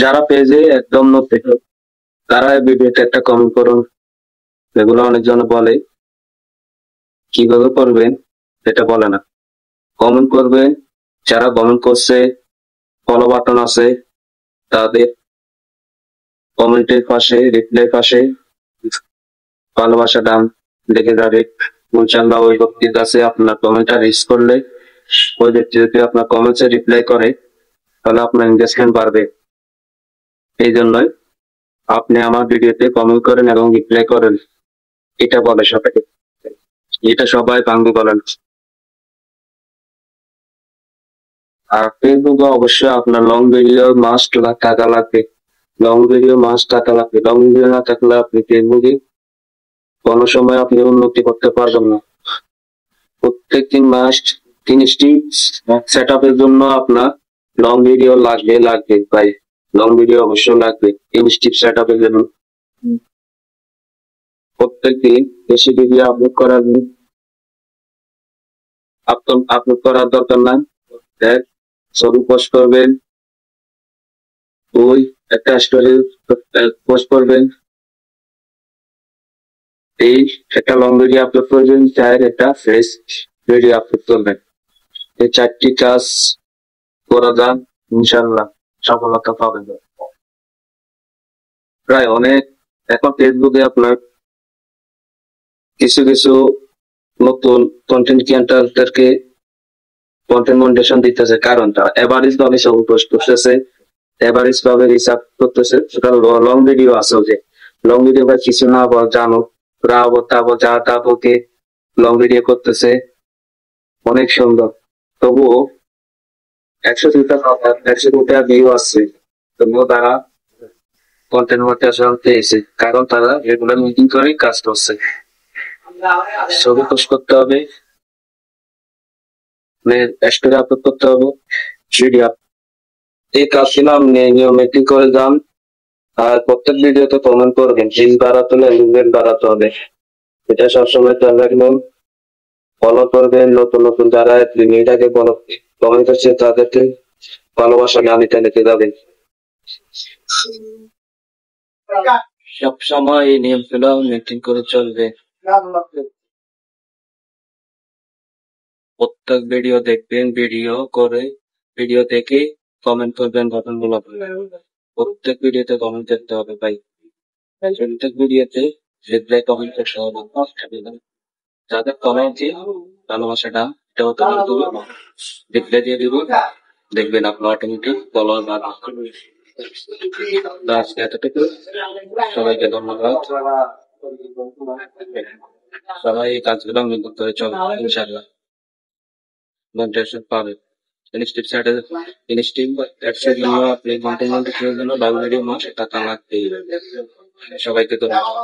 যারা পেজে একদম নতুন তারা এই ভিডিওতে একটা কমেন্ট করুন। এগুলো অনেকজন বলে, কিভাবে করবেন এটা বলে না। কমেন্ট করবেন, যারা কমেন্ট করছে ফলো বাটন আছে তাদের কমেন্টের পাশে রিপ্লাই পাশে ভালোবাসা ডান লেগে যাবে। ইনশাআল্লাহ ওই ব্যক্তির কাছে আপনার কমেন্টটা রিচ করলে ওই ব্যক্তি যদি আপনার কমেন্টে রিপ্লাই করে তাহলে আপনার এনগেজমেন্ট বাড়বে। এই জন্যই আপনি আমার ভিডিওতে কমেন্ট করেন এবং রিপ্লাই করেন, এটা বলে সবাই। এটা সবাই বাংলা বলেন। আর ফেসবুকে অবশ্যই আপনার লং ভিডিও মাস্ট টাকা লাগবে। লং ভিডিও মাস্ট টাকা লাগবে। লং ভিডিও না থাকলে আপনি ফেসবুকে কোনো সময় আপনি উন্নতি করতে পারবেন না। প্রত্যেকদিন মাস্ট ৩০টি সেট আপের জন্য আপনার লং ভিডিও লাগবে ভাই। লং ভিডিও অবশ্যই লাগবে ৩০টি সেট আপের জন্য। প্রত্যেকদিন বেশি ভিডিও আপলোড করার দরকার নাই। এক, ছবি পোস্ট করবেন, দুই, একটা স্টোরি পোস্ট করবেন, এই একটা লং ভিডিও আপলোড করবেন, চার একটা ফ্রেশ ভিডিও আপলোড করবেন। এই 4টি কাজ করা যান, ইনশাল্লাহ সফলতা পাবেন। প্রায় অনেক এখন ফেসবুকে আপনার কিছু কিছু নতুন কন্টেন্ট ক্রিয়েটরদেরকে কন্টেন্ট মনিটাইজেশন দিতেছে, কারণ তারা এভারেজ ভাবে সব পোস্ট করতেছে, এভারেজ ভাবে রিসার্চ করতেছে। সেটা লং ভিডিও আছে, যে লং ভিডিও বা কিছু না বল জানো রাবো তাবো যা তা বলতে লং ভিডিও করতেছে অনেক সুন্দর, তবুও 100-2টা ভিউ আসছে, তবুও তারা কন্টেন্ট মনিটাইজেশন পেয়েছে, কারণ তারা রেগুলার মিটিং করে কাজ করছে। ছবি পোস্ট করতে হবে, স্টোরি আপলোড করতে হবে, ভিডিও এই কাজগুলো আপনি নিয়মিত করে যান। আর প্রত্যেক ভিডিওতে কমেন্ট করবেন, রিচ বাড়াতে হলে এঙ্গেজমেন্ট বাড়াতে হবে, এটা সবসময় খেয়াল রাখবেন। ফলো করবেন, নতুন নতুন যারা এটাকে ফলো কমেন্ট করছে তাদেরকে ভালোবাসা গানিটা লিখে যাবেন। সবসময় এই নিয়মগুলো মেনটেন করে চলবে। প্রত্যেক ভিডিও দেখবেন, ভিডিও দেখে কমেন্ট করবেন, ঘটনাগুলো প্রত্যেক ভিডিওতে কমেন্ট করতে হবে ভাই। প্রত্যেক ভিডিওতে রিপ্লাই কমেন্ট করতে হবে। যাদের কমেন্ট ভালোবাসাটা এটাও কমেন্ট দেবে, রিপ্লাই দিয়ে দেবে, দেখবেন আপনার অটোমেটিক ফলোয়ার বাড়বে। আজকে এতটুকু, সবাইকে ধন্যবাদ। সবাই এই কাজগুলো মেনটেন করে চলবে, ইনশাআল্লাহ মনিটাইজেশন পাবে। ইনস্টিম জন্য আপনি কন্টেন্ট মনিটাইজেশনের জন্য লং ভিডিও মাস্ট টাকা লাগবেই। সবাইকে ধন্যবাদ।